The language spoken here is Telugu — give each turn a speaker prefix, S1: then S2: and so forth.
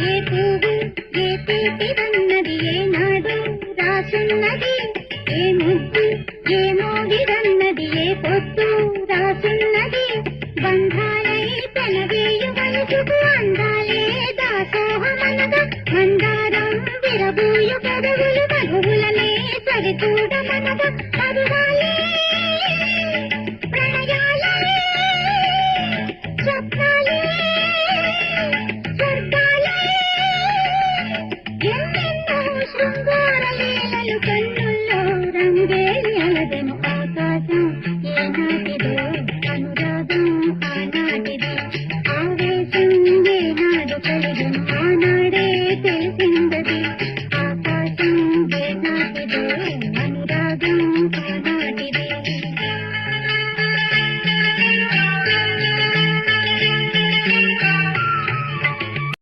S1: ఏ పువ్వు ఏ తీపిదన్నది ఏనాడు రాసున్నది, ఏ ముద్దు ఏ మోగిదన్నది ఏ పొద్దు రాసున్నది. బంధాలై పెనవేయు వయసుకు అందాలే దాసోహమనగా, మందారం విరబూయు పెదవులు మధువులనే సరిచూడ